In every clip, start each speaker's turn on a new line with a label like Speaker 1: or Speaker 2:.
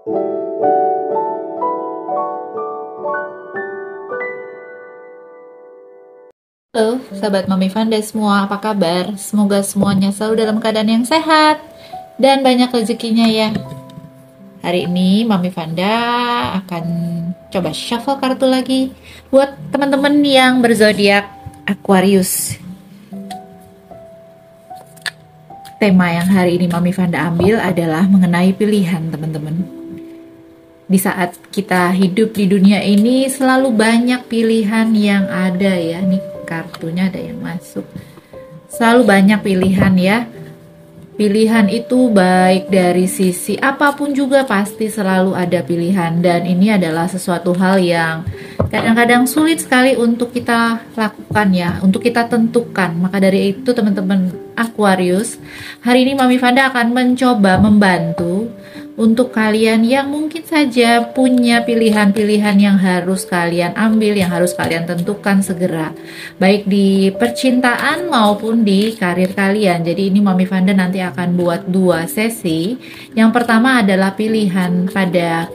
Speaker 1: Halo, sahabat Mami Fanda semua, apa kabar? Semoga semuanya selalu dalam keadaan yang sehat dan banyak rezekinya ya. Hari ini Mami Fanda akan coba shuffle kartu lagi buat teman-teman yang berzodiak Aquarius. Tema yang hari ini Mami Fanda ambil adalah mengenai pilihan, teman-teman. Di saat kita hidup di dunia ini selalu banyak pilihan yang ada ya. Nih kartunya ada yang masuk. Selalu banyak pilihan ya. Pilihan itu baik dari sisi apapun juga pasti selalu ada pilihan, dan ini adalah sesuatu hal yang kadang-kadang sulit sekali untuk kita lakukan ya, untuk kita tentukan. Maka dari itu teman-teman Aquarius, hari ini Mami Fanda akan mencoba membantu untuk kalian yang mungkin saja punya pilihan-pilihan yang harus kalian ambil, yang harus kalian tentukan segera, baik di percintaan maupun di karir kalian. Jadi ini Mami Fanda nanti akan buat dua sesi. Yang pertama adalah pilihan pada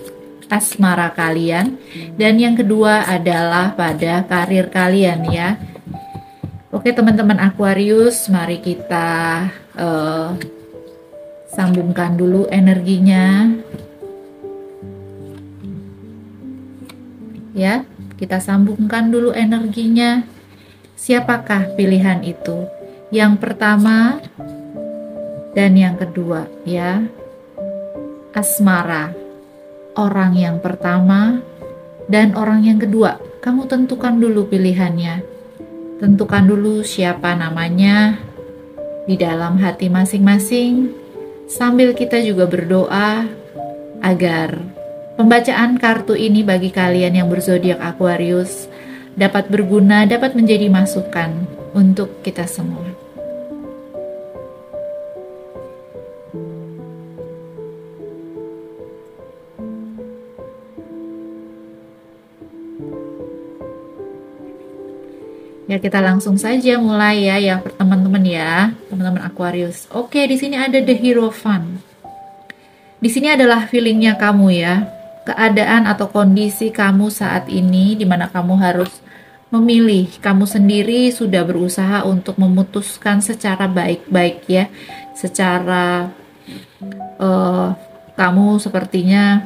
Speaker 1: asmara kalian, dan yang kedua adalah pada karir kalian ya. Oke teman-teman Aquarius, mari kita sambungkan dulu energinya ya, kita sambungkan dulu energinya. Siapakah pilihan itu? Yang pertama dan yang kedua ya. Asmara, orang yang pertama dan orang yang kedua. Kamu tentukan dulu pilihannya. Tentukan dulu siapa namanya di dalam hati masing-masing. Sambil kita juga berdoa agar pembacaan kartu ini bagi kalian yang berzodiak Aquarius dapat berguna, dapat menjadi masukan untuk kita semua. Ya, kita langsung saja mulai ya teman-teman ya, teman-teman Aquarius. Oke, di sini ada The Hierophant. Di sini adalah feelingnya kamu ya, keadaan atau kondisi kamu saat ini, di mana kamu harus memilih. Kamu sendiri sudah berusaha untuk memutuskan secara baik-baik ya, secara kamu sepertinya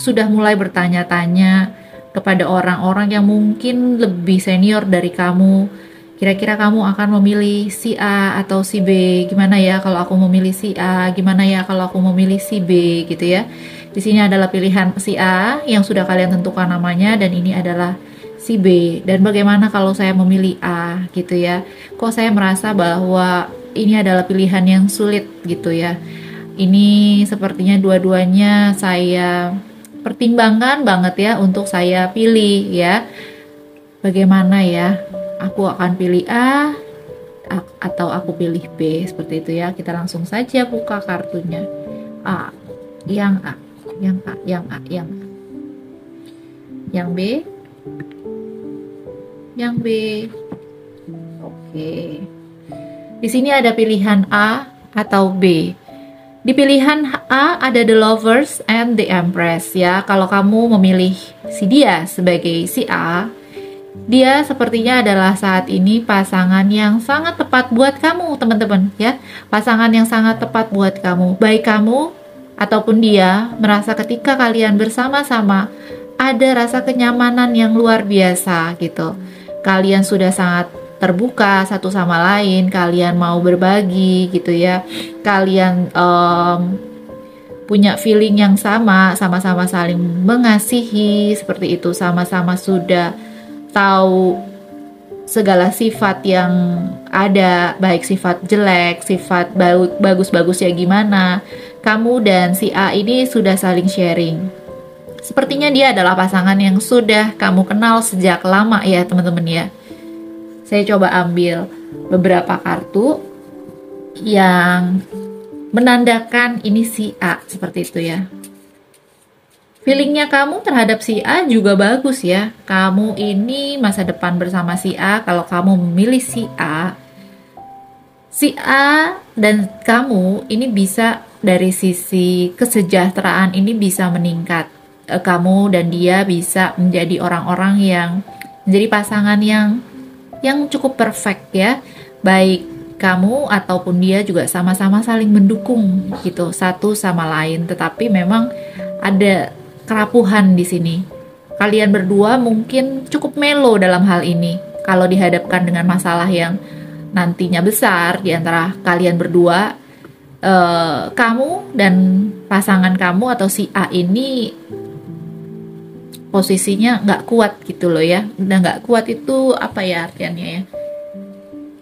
Speaker 1: sudah mulai bertanya-tanya kepada orang-orang yang mungkin lebih senior dari kamu. Kira-kira kamu akan memilih si A atau si B? Gimana ya kalau aku memilih si A? Gimana ya kalau aku memilih si B? Gitu ya. Di sini adalah pilihan si A yang sudah kalian tentukan namanya, dan ini adalah si B. Dan bagaimana kalau saya memilih A gitu ya? Kok saya merasa bahwa ini adalah pilihan yang sulit gitu ya? Ini sepertinya dua-duanya saya pertimbangkan banget ya untuk saya pilih ya. Bagaimana ya? Aku akan pilih A atau aku pilih B, seperti itu ya. Kita langsung saja buka kartunya. A, yang A, yang A, yang A, yang A. Yang B, yang B. Oke. Di sini ada pilihan A atau B. Di pilihan A ada The Lovers and the Empress ya. Kalau kamu memilih si dia sebagai si A, dia sepertinya adalah saat ini pasangan yang sangat tepat buat kamu teman-teman ya. Pasangan yang sangat tepat buat kamu. Baik kamu ataupun dia merasa ketika kalian bersama-sama ada rasa kenyamanan yang luar biasa gitu. Kalian sudah sangat terbuka satu sama lain, kalian mau berbagi gitu ya, kalian punya feeling yang sama, sama-sama saling mengasihi seperti itu, sama-sama sudah tahu segala sifat yang ada, baik sifat jelek, sifat bagus-bagus ya gimana. Kamu dan si A ini sudah saling sharing. Sepertinya dia adalah pasangan yang sudah kamu kenal sejak lama ya teman-teman ya. Saya coba ambil beberapa kartu yang menandakan ini si A, seperti itu ya. Feelingnya kamu terhadap si A juga bagus ya. Kamu ini masa depan bersama si A. Kalau kamu memilih si A dan kamu ini bisa dari sisi kesejahteraan ini bisa meningkat. Kamu dan dia bisa menjadi orang-orang yang menjadi pasangan yang cukup perfect ya. Baik kamu ataupun dia juga sama-sama saling mendukung gitu satu sama lain. Tetapi memang ada kerapuhan di sini. Kalian berdua mungkin cukup melo dalam hal ini. Kalau dihadapkan dengan masalah yang nantinya besar di antara kalian berdua, kamu dan pasangan kamu atau si A ini posisinya nggak kuat gitu loh ya. Udah nggak kuat itu apa ya artiannya ya?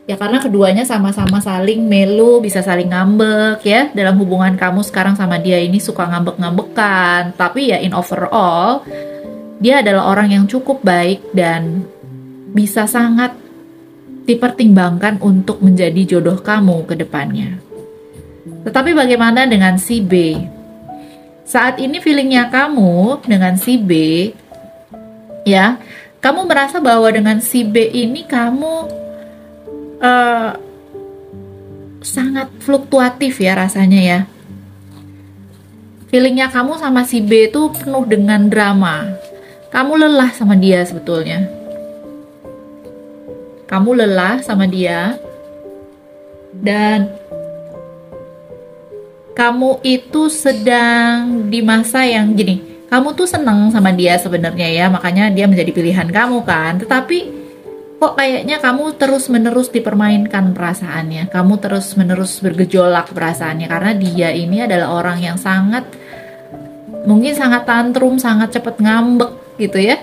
Speaker 1: Ya karena keduanya sama-sama saling melo, bisa saling ngambek ya. Dalam hubungan kamu sekarang sama dia ini suka ngambek-ngambekan. Tapi ya in overall, dia adalah orang yang cukup baik dan bisa sangat dipertimbangkan untuk menjadi jodoh kamu ke depannya. Tetapi bagaimana dengan si B? Saat ini feelingnya kamu dengan si B, ya, kamu merasa bahwa dengan si B ini kamu sangat fluktuatif ya rasanya ya. Feelingnya kamu sama si B itu penuh dengan drama. Kamu lelah sama dia sebetulnya. Kamu lelah sama dia dan kamu itu sedang di masa yang gini, kamu tuh seneng sama dia sebenarnya ya, makanya dia menjadi pilihan kamu kan. Tetapi kok kayaknya kamu terus-menerus dipermainkan perasaannya, kamu terus-menerus bergejolak perasaannya karena dia ini adalah orang yang mungkin sangat tantrum, sangat cepat ngambek gitu ya.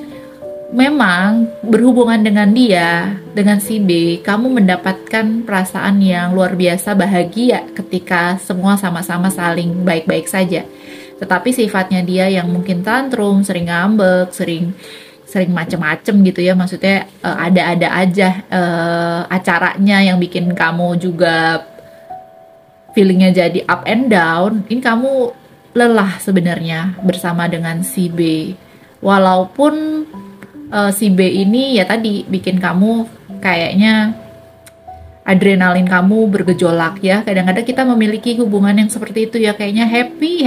Speaker 1: Memang berhubungan dengan dia, dengan si B, kamu mendapatkan perasaan yang luar biasa bahagia ketika semua sama-sama saling baik-baik saja. Tetapi sifatnya dia yang mungkin tantrum, sering ngambek, sering macem-macem gitu ya. Maksudnya ada-ada aja acaranya yang bikin kamu juga feelingnya jadi up and down. Ini kamu lelah sebenarnya bersama dengan si B. Walaupun si B ini ya tadi bikin kamu kayaknya adrenalin kamu bergejolak ya. Kadang-kadang kita memiliki hubungan yang seperti itu ya, kayaknya happy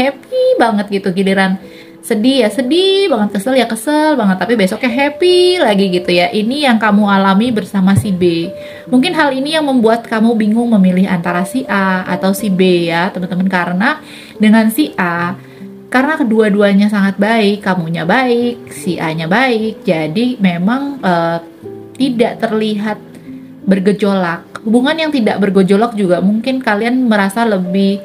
Speaker 1: banget gitu, giliran sedih ya sedih banget, kesel ya kesel banget, tapi besoknya happy lagi gitu ya. Ini yang kamu alami bersama si B. Mungkin hal ini yang membuat kamu bingung memilih antara si A atau si B ya teman-teman, karena dengan si A, karena kedua-duanya sangat baik, kamunya baik, si A-nya baik, jadi memang tidak terlihat bergejolak. Hubungan yang tidak bergejolak juga mungkin kalian merasa lebih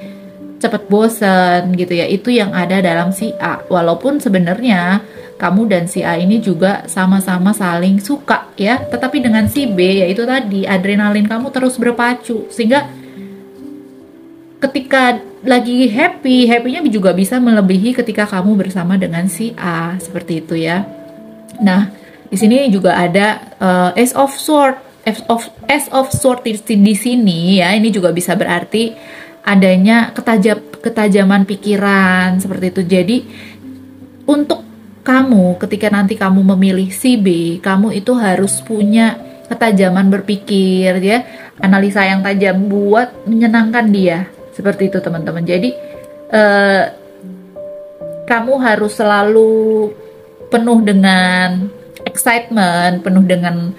Speaker 1: cepat bosen gitu ya. Itu yang ada dalam si A. Walaupun sebenarnya kamu dan si A ini juga sama-sama saling suka ya. Tetapi dengan si B, yaitu tadi adrenalin kamu terus berpacu, sehingga ketika lagi happy-nya juga bisa melebihi ketika kamu bersama dengan si A, seperti itu ya. Nah, di sini juga ada Ace of Sword di sini ya. Ini juga bisa berarti adanya ketajaman pikiran seperti itu. Jadi untuk kamu ketika nanti kamu memilih si B, kamu itu harus punya ketajaman berpikir ya, analisa yang tajam buat menyenangkan dia. Seperti itu teman-teman. Jadi kamu harus selalu penuh dengan excitement, penuh dengan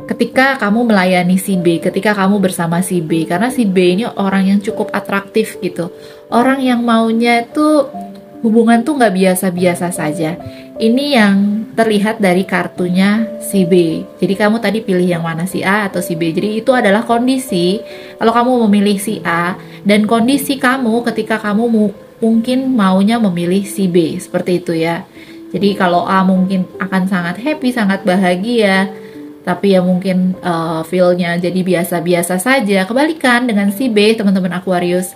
Speaker 1: ketika kamu melayani si B, ketika kamu bersama si B. Karena si B ini orang yang cukup atraktif gitu. Orang yang maunya itu hubungan tuh nggak biasa-biasa saja. Ini yang terlihat dari kartunya si B. Jadi kamu tadi pilih yang mana, si A atau si B. Jadi itu adalah kondisi kalau kamu memilih si A, dan kondisi kamu ketika kamu mungkin maunya memilih si B. Seperti itu ya. Jadi kalau A mungkin akan sangat happy, sangat bahagia, tapi ya mungkin feel-nya jadi biasa-biasa saja. Kebalikan dengan si B, teman-teman Aquarius.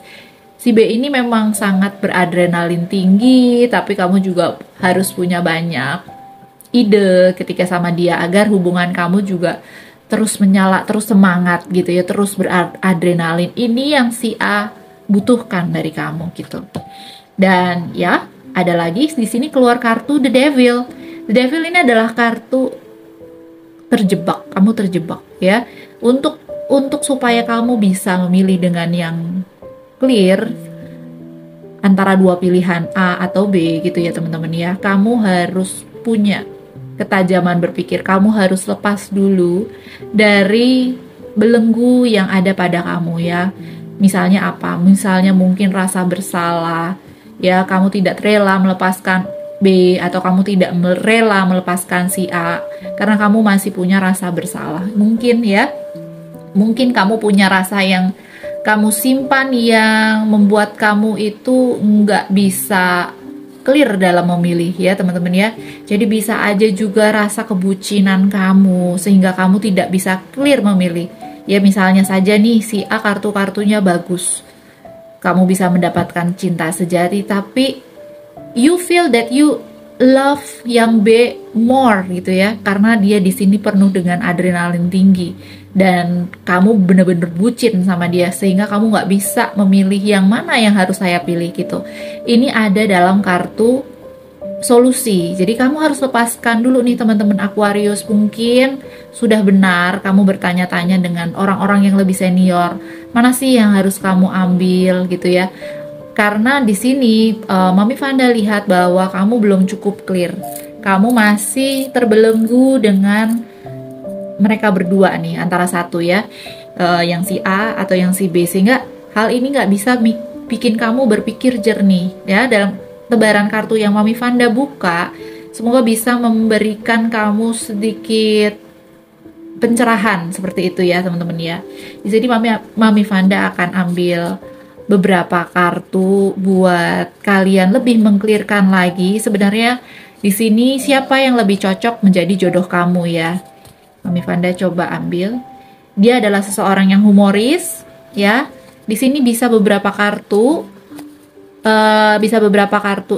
Speaker 1: Si B ini memang sangat beradrenalin tinggi, tapi kamu juga harus punya banyak ide ketika sama dia agar hubungan kamu juga terus menyala, terus semangat gitu ya, terus beradrenalin. Ini yang si A butuhkan dari kamu gitu. Dan ya, ada lagi di sini keluar kartu The Devil. The Devil ini adalah kartu terjebak, kamu terjebak ya. Untuk supaya kamu bisa memilih dengan yang clear, antara dua pilihan A atau B gitu ya teman-teman ya. Kamu harus punya ketajaman berpikir, kamu harus lepas dulu dari belenggu yang ada pada kamu ya. Misalnya apa? Misalnya mungkin rasa bersalah ya, kamu tidak rela melepaskan B atau kamu tidak rela melepaskan si A karena kamu masih punya rasa bersalah. Mungkin ya, mungkin kamu punya rasa yang kamu simpan yang membuat kamu itu nggak bisa clear dalam memilih ya teman-teman ya. Jadi bisa aja juga rasa kebucinan kamu sehingga kamu tidak bisa clear memilih. Ya misalnya saja nih si A kartu-kartunya bagus, kamu bisa mendapatkan cinta sejati, tapi you feel that you love yang B more gitu ya, karena dia di sini penuh dengan adrenalin tinggi dan kamu bener-bener bucin sama dia sehingga kamu nggak bisa memilih yang mana yang harus saya pilih gitu. Ini ada dalam kartu solusi. Jadi kamu harus lepaskan dulu nih teman-teman Aquarius. Mungkin sudah benar kamu bertanya-tanya dengan orang-orang yang lebih senior, mana sih yang harus kamu ambil gitu ya. Karena di sini Mami Vanda lihat bahwa kamu belum cukup clear. Kamu masih terbelenggu dengan mereka berdua nih, antara satu ya, yang si A atau yang si B, sehingga hal ini nggak bisa bikin kamu berpikir jernih ya. Dalam tebaran kartu yang Mami Vanda buka, semoga bisa memberikan kamu sedikit pencerahan seperti itu ya teman-teman ya. Jadi Mami Vanda akan ambil beberapa kartu buat kalian lebih mengklirkan lagi sebenarnya di sini siapa yang lebih cocok menjadi jodoh kamu ya. Mami Vanda coba ambil. Dia adalah seseorang yang humoris ya. Di sini bisa beberapa kartu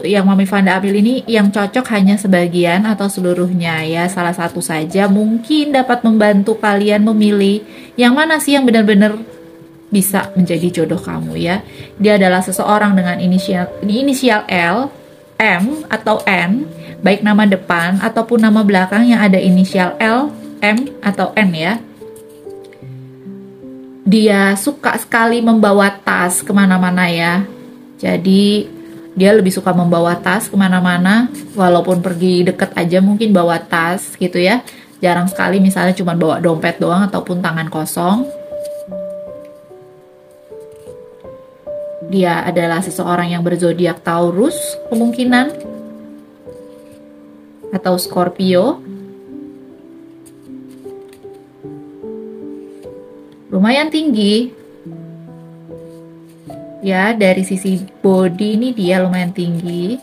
Speaker 1: yang Mami Vanda ambil ini yang cocok hanya sebagian atau seluruhnya ya. Salah satu saja mungkin dapat membantu kalian memilih yang mana sih yang benar-benar bisa menjadi jodoh kamu ya. Dia adalah seseorang dengan inisial L, M atau N, baik nama depan ataupun nama belakang yang ada inisial L, M atau N ya. Dia suka sekali membawa tas kemana-mana ya. Jadi dia lebih suka membawa tas kemana-mana, walaupun pergi deket aja mungkin bawa tas gitu ya. Jarang sekali misalnya cuma bawa dompet doang ataupun tangan kosong. Dia adalah seseorang yang berzodiak Taurus kemungkinan atau Scorpio. Lumayan tinggi ya, dari sisi body ini dia lumayan tinggi.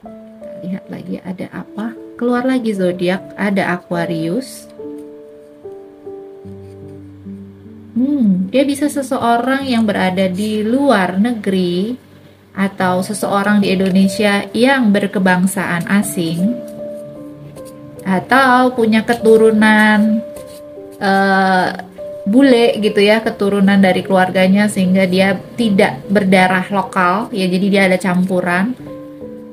Speaker 1: Kita lihat lagi ada apa, keluar lagi zodiak, ada Aquarius. Dia bisa seseorang yang berada di luar negeri atau seseorang di Indonesia yang berkebangsaan asing atau punya keturunan bule gitu ya, keturunan dari keluarganya sehingga dia tidak berdarah lokal ya, jadi dia ada campuran.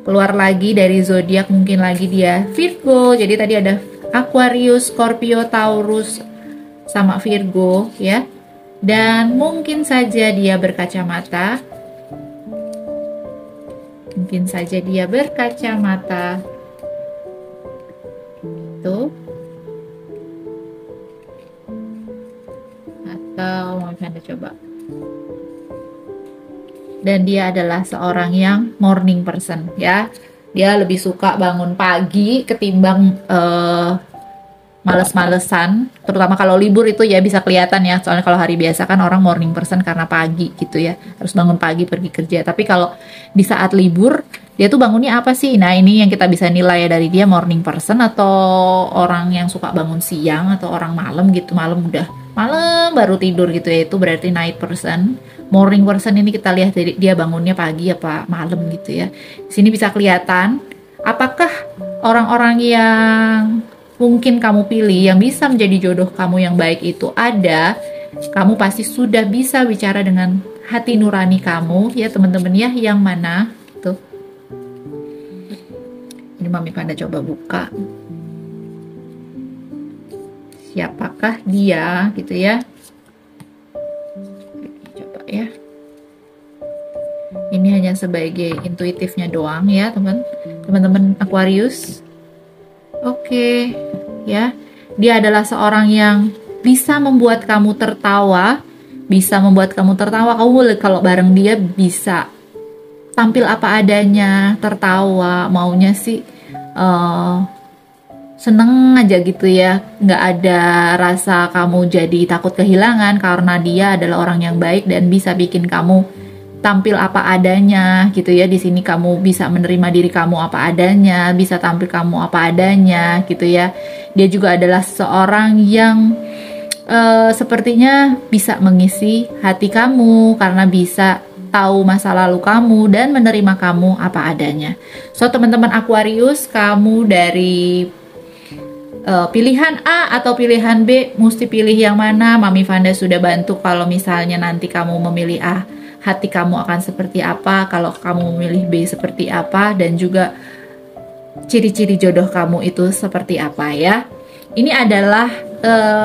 Speaker 1: Keluar lagi dari zodiak mungkin lagi dia Virgo, jadi tadi ada Aquarius, Scorpio, Taurus sama Virgo ya. Dan mungkin saja dia berkacamata. Mungkin saja dia berkacamata. Itu. Atau mau Anda coba. Dan dia adalah seorang yang morning person ya. Dia lebih suka bangun pagi ketimbang males-malesan, terutama kalau libur itu ya bisa kelihatan ya. Soalnya kalau hari biasa kan orang morning person karena pagi gitu ya, harus bangun pagi pergi kerja. Tapi kalau di saat libur dia tuh bangunnya apa sih? Nah ini yang kita bisa nilai ya dari dia, morning person atau orang yang suka bangun siang atau orang malam gitu, malam baru tidur gitu ya, itu berarti night person. Morning person ini kita lihat dari dia bangunnya pagi apa malam gitu ya. Di sini bisa kelihatan apakah orang-orang yang mungkin kamu pilih yang bisa menjadi jodoh kamu yang baik itu ada. Kamu pasti sudah bisa bicara dengan hati nurani kamu ya teman-teman ya. Yang mana tuh, ini Mami Vanda coba buka siapakah dia gitu ya. Coba ya, ini hanya sebagai intuitifnya doang ya teman-teman Aquarius. Oke, ya. Dia adalah seorang yang bisa membuat kamu tertawa, Kamu kalau bareng dia bisa tampil apa adanya, tertawa, maunya sih seneng aja gitu ya, nggak ada rasa kamu jadi takut kehilangan karena dia adalah orang yang baik dan bisa bikin kamu tampil apa adanya gitu ya. Di sini kamu bisa menerima diri kamu apa adanya, bisa tampil kamu apa adanya gitu ya. Dia juga adalah seorang yang sepertinya bisa mengisi hati kamu karena bisa tahu masa lalu kamu dan menerima kamu apa adanya. So teman-teman Aquarius, kamu dari pilihan A atau pilihan B, mesti pilih yang mana? Mami Vanda sudah bantu kalau misalnya nanti kamu memilih A, hati kamu akan seperti apa, kalau kamu memilih B seperti apa, dan juga ciri-ciri jodoh kamu itu seperti apa ya. Ini adalah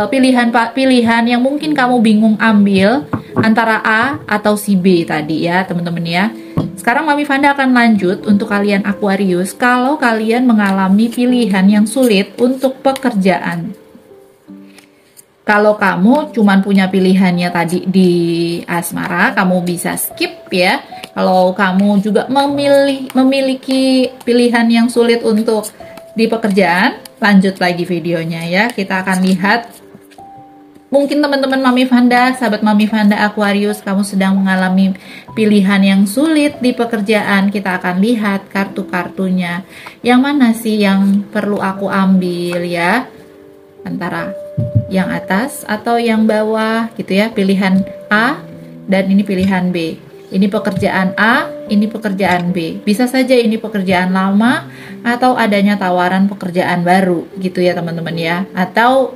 Speaker 1: pilihan yang mungkin kamu bingung ambil antara A atau si B tadi ya teman-teman ya. Sekarang Mami Vanda akan lanjut untuk kalian Aquarius. Kalau kalian mengalami pilihan yang sulit untuk pekerjaan, kalau kamu cuman punya pilihannya tadi di asmara, kamu bisa skip ya. Kalau kamu juga memiliki pilihan yang sulit untuk di pekerjaan, lanjut lagi videonya ya. Kita akan lihat. Mungkin teman-teman Mami Vanda, sahabat Mami Vanda Aquarius, kamu sedang mengalami pilihan yang sulit di pekerjaan. Kita akan lihat kartu-kartunya. Yang mana sih yang perlu aku ambil ya? Antara yang atas atau yang bawah gitu ya. Pilihan A dan ini pilihan B. Ini pekerjaan A, ini pekerjaan B. Bisa saja ini pekerjaan lama atau adanya tawaran pekerjaan baru gitu ya teman-teman ya. Atau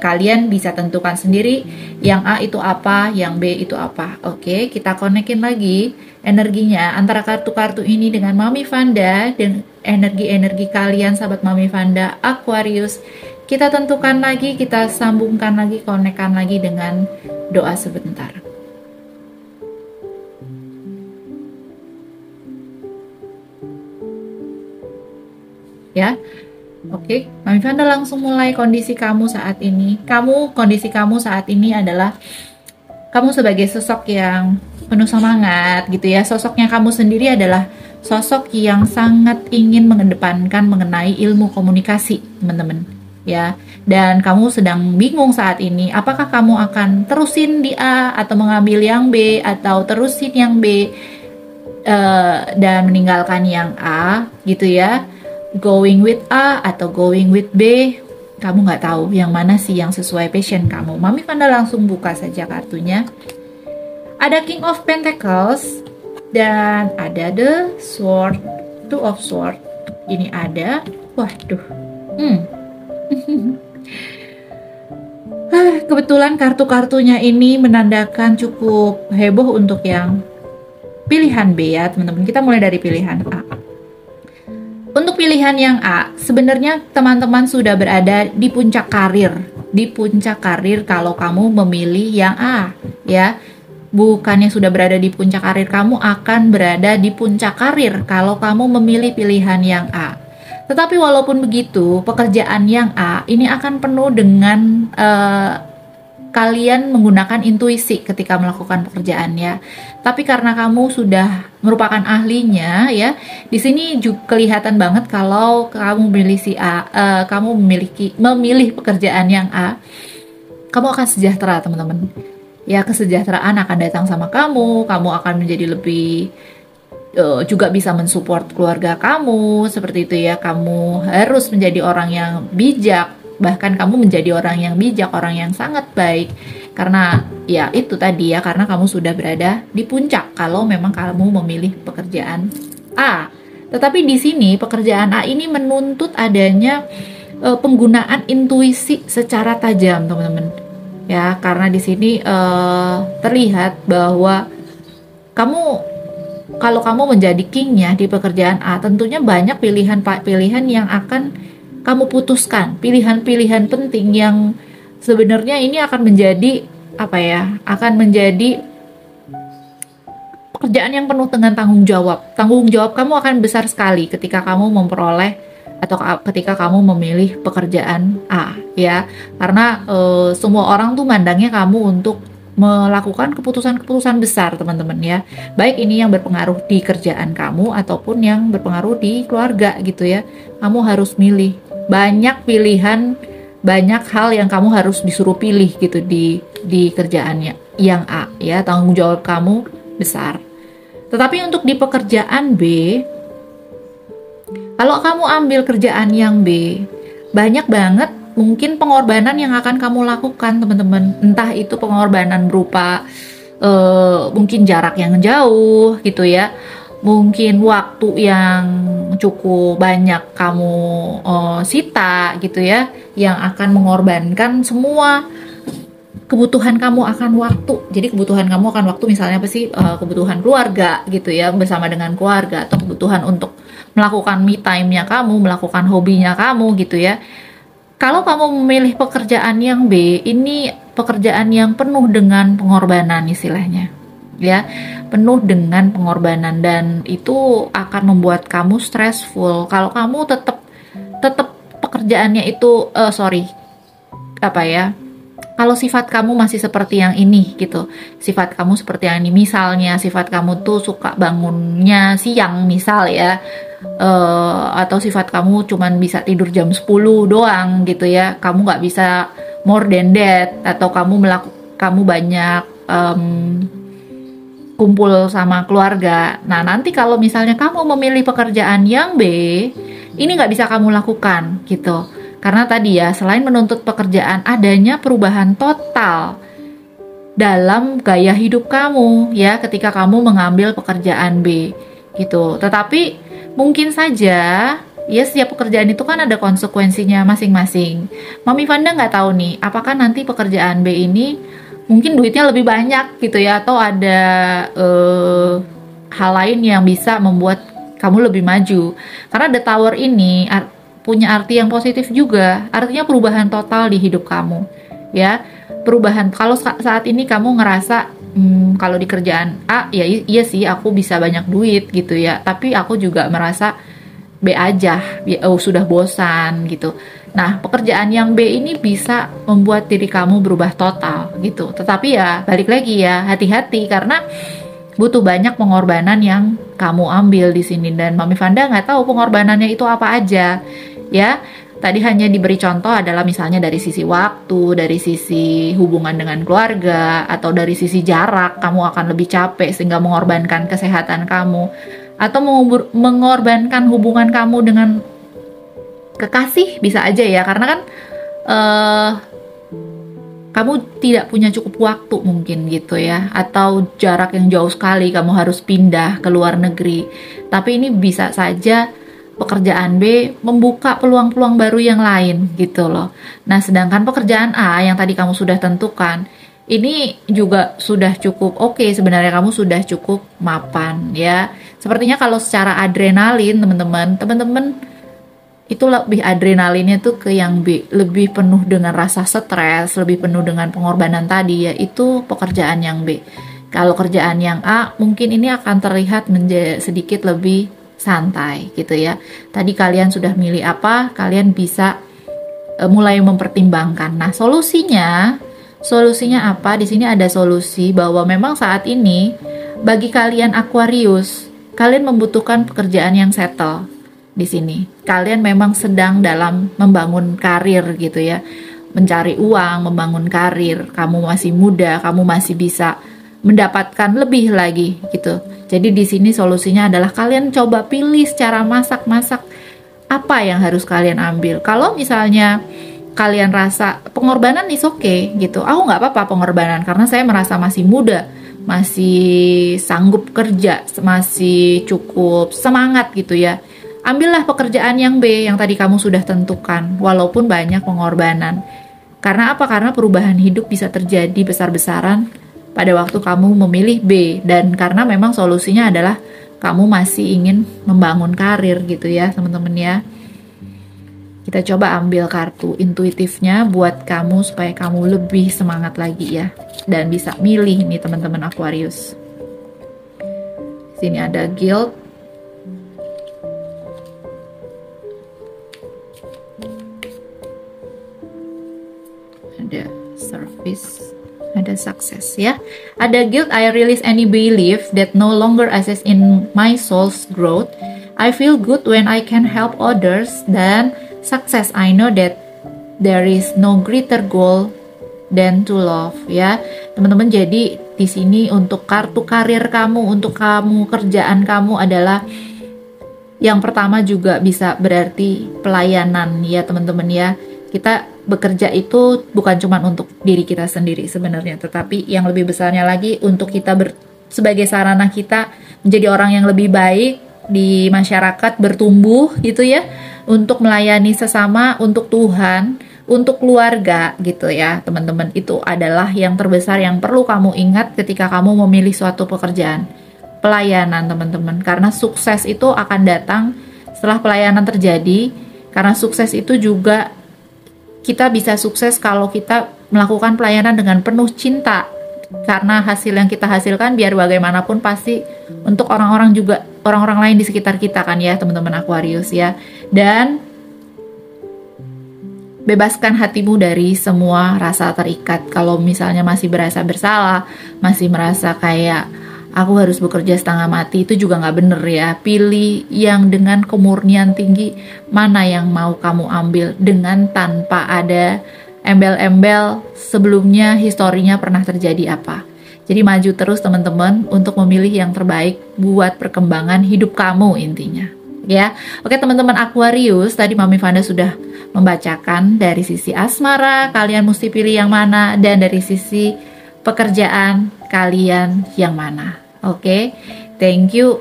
Speaker 1: kalian bisa tentukan sendiri yang A itu apa, yang B itu apa. Oke, kita konekin lagi energinya antara kartu-kartu ini dengan Mami Vanda dan energi-energi kalian sahabat Mami Vanda Aquarius. Kita tentukan lagi, kita sambungkan lagi, konekkan lagi dengan doa sebentar. Ya, oke, Mami Vanda langsung mulai kondisi kamu saat ini. Kondisi kamu saat ini adalah kamu sebagai sosok yang penuh semangat gitu ya. Sosoknya kamu sendiri adalah sosok yang sangat ingin mengedepankan mengenai ilmu komunikasi, teman-teman. Ya, dan kamu sedang bingung saat ini, apakah kamu akan terusin di A atau mengambil yang B atau terusin yang B dan meninggalkan yang A gitu ya. Going with A atau going with B, kamu nggak tahu yang mana sih yang sesuai passion kamu. Mami Vanda langsung buka saja kartunya. Ada King of Pentacles dan ada The Sword, Two of Sword. Ini ada, waduh, kebetulan kartu-kartunya ini menandakan cukup heboh untuk yang pilihan B ya teman-teman. Kita mulai dari pilihan A. Untuk pilihan yang A, sebenarnya teman-teman sudah berada di puncak karir. Di puncak karir kalau kamu memilih yang A, ya. Bukannya sudah berada di puncak karir, kamu akan berada di puncak karir kalau kamu memilih pilihan yang A. Tetapi walaupun begitu, pekerjaan yang A ini akan penuh dengan kalian menggunakan intuisi ketika melakukan pekerjaannya. Tapi karena kamu sudah merupakan ahlinya ya, di sini juga kelihatan banget kalau kamu memilih si A, kamu memilih pekerjaan yang A, kamu akan sejahtera teman-teman. Ya, kesejahteraan akan datang sama kamu akan menjadi lebih juga bisa mensupport keluarga kamu seperti itu ya. Kamu harus menjadi orang yang bijak. Bahkan kamu menjadi orang yang bijak, orang yang sangat baik. Karena ya itu tadi ya, karena kamu sudah berada di puncak kalau memang kamu memilih pekerjaan A. Tetapi di sini pekerjaan A ini menuntut adanya penggunaan intuisi secara tajam, teman-teman. Ya, karena di sini terlihat bahwa kalau kamu menjadi kingnya di pekerjaan A, tentunya banyak pilihan yang akan kamu putuskan, pilihan-pilihan penting yang sebenarnya ini akan menjadi akan menjadi pekerjaan yang penuh dengan tanggung jawab. Tanggung jawab kamu akan besar sekali ketika kamu memperoleh atau ketika kamu memilih pekerjaan A, ya. Karena semua orang tuh mandangnya kamu untuk melakukan keputusan-keputusan besar, teman-teman, ya. Baik ini yang berpengaruh di kerjaan kamu ataupun yang berpengaruh di keluarga gitu ya. Kamu harus milih. Banyak pilihan, banyak hal yang kamu harus disuruh pilih gitu di kerjaannya yang A, ya. Tanggung jawab kamu besar. Tetapi untuk di pekerjaan B, kalau kamu ambil kerjaan yang B, banyak banget mungkin pengorbanan yang akan kamu lakukan, teman-teman. Entah itu pengorbanan berupa mungkin jarak yang jauh gitu ya, mungkin waktu yang cukup banyak kamu sita gitu ya, yang akan mengorbankan semua kebutuhan kamu akan waktu. Jadi kebutuhan kamu akan waktu misalnya apa sih? Kebutuhan keluarga gitu ya, bersama dengan keluarga, atau kebutuhan untuk melakukan me time-nya kamu, melakukan hobinya kamu gitu ya. Kalau kamu memilih pekerjaan yang B, ini pekerjaan yang penuh dengan pengorbanan istilahnya. Ya, penuh dengan pengorbanan, dan itu akan membuat kamu stressful. Kalau kamu tetap pekerjaannya itu kalau sifat kamu masih seperti yang ini gitu, sifat kamu seperti yang ini, misalnya sifat kamu tuh suka bangunnya siang misal ya, atau sifat kamu cuman bisa tidur jam 10 doang gitu ya, kamu nggak bisa more than that, atau kamu banyak kumpul sama keluarga. Nah, nanti kalau misalnya kamu memilih pekerjaan yang B, ini nggak bisa kamu lakukan gitu. Karena tadi ya, selain menuntut pekerjaan, adanya perubahan total dalam gaya hidup kamu ya ketika kamu mengambil pekerjaan B gitu. Tetapi mungkin saja ya, setiap pekerjaan itu kan ada konsekuensinya masing-masing. Mami Vanda nggak tahu nih, apakah nanti pekerjaan B ini mungkin duitnya lebih banyak gitu ya, atau ada hal lain yang bisa membuat kamu lebih maju. Karena The Tower ini punya arti yang positif juga, artinya perubahan total di hidup kamu ya. Perubahan, kalau saat ini kamu ngerasa kalau di kerjaan A ya iya sih aku bisa banyak duit gitu ya, tapi aku juga merasa B aja, sudah bosan gitu. Nah, pekerjaan yang B ini bisa membuat diri kamu berubah total gitu. Tetapi ya balik lagi ya, hati-hati karena butuh banyak pengorbanan yang kamu ambil di sini, dan Mami Vanda nggak tahu pengorbanannya itu apa aja. Ya, tadi hanya diberi contoh adalah misalnya dari sisi waktu, dari sisi hubungan dengan keluarga, atau dari sisi jarak, kamu akan lebih capek sehingga mengorbankan kesehatan kamu, atau mengorbankan hubungan kamu dengan kekasih, bisa aja ya, karena kan kamu tidak punya cukup waktu mungkin gitu ya, atau jarak yang jauh sekali, kamu harus pindah ke luar negeri. Tapi ini bisa saja pekerjaan B membuka peluang-peluang baru yang lain gitu loh. Nah, sedangkan pekerjaan A yang tadi kamu sudah tentukan, ini juga sudah cukup oke, sebenarnya kamu sudah cukup mapan ya. Sepertinya kalau secara adrenalin teman-teman itu lebih adrenalinnya tuh ke yang B, lebih penuh dengan rasa stres, lebih penuh dengan pengorbanan tadi, yaitu pekerjaan yang B. Kalau kerjaan yang A mungkin ini akan terlihat menjadi sedikit lebih santai gitu ya. Tadi kalian sudah milih apa, kalian bisa mulai mempertimbangkan. Nah, solusinya apa? Di sini ada solusi bahwa memang saat ini bagi kalian Aquarius, kalian membutuhkan pekerjaan yang settle. Di sini kalian memang sedang dalam membangun karir gitu ya, mencari uang, membangun karir. Kamu masih muda, kamu masih bisa mendapatkan lebih lagi gitu. Jadi di sini solusinya adalah kalian coba pilih secara masak-masak apa yang harus kalian ambil. Kalau misalnya kalian rasa pengorbanan is okay gitu, aku nggak apa-apa pengorbanan karena saya merasa masih muda, masih sanggup kerja, masih cukup semangat gitu ya. Ambillah pekerjaan yang B yang tadi kamu sudah tentukan, walaupun banyak pengorbanan. Karena apa? Karena perubahan hidup bisa terjadi besar-besaran pada waktu kamu memilih B, dan karena memang solusinya adalah kamu masih ingin membangun karir gitu ya teman-teman ya. Kita coba ambil kartu intuitifnya buat kamu supaya kamu lebih semangat lagi ya, dan bisa milih nih teman-teman Aquarius. Sini ada guilt, ada service, ada success ya. Ada guilt, I release any belief that no longer assist in my soul's growth. I feel good when I can help others. Dan success, I know that there is no greater goal than to love ya. Teman-teman, jadi di sini untuk kartu karir kamu, untuk kamu kerjaan kamu adalah yang pertama juga bisa berarti pelayanan ya teman-teman ya. Kita bekerja itu bukan cuma untuk diri kita sendiri sebenarnya, tetapi yang lebih besarnya lagi untuk kita sebagai sarana kita menjadi orang yang lebih baik di masyarakat, bertumbuh gitu ya, untuk melayani sesama, untuk Tuhan, untuk keluarga gitu ya teman-teman. Itu adalah yang terbesar yang perlu kamu ingat ketika kamu memilih suatu pekerjaan, pelayanan teman-teman. Karena sukses itu akan datang setelah pelayanan terjadi. Karena sukses itu juga, kita bisa sukses kalau kita melakukan pelayanan dengan penuh cinta. Karena hasil yang kita hasilkan biar bagaimanapun pasti untuk orang-orang juga, orang-orang lain di sekitar kita kan ya teman-teman Aquarius ya. Dan bebaskan hatimu dari semua rasa terikat. Kalau misalnya masih berasa bersalah, masih merasa kayak aku harus bekerja setengah mati, itu juga nggak bener ya. Pilih yang dengan kemurnian tinggi, mana yang mau kamu ambil dengan tanpa ada embel-embel sebelumnya historinya pernah terjadi apa. Jadi maju terus teman-teman untuk memilih yang terbaik buat perkembangan hidup kamu intinya. Ya, oke teman-teman Aquarius, tadi Mami Vanda sudah membacakan dari sisi asmara kalian mesti pilih yang mana, dan dari sisi pekerjaan kalian yang mana. Oke, thank you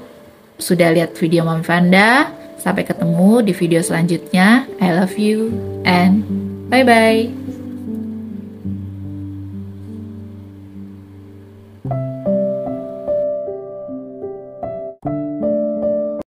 Speaker 1: sudah lihat video Mami Vanda. Sampai ketemu di video selanjutnya. I love you and bye bye.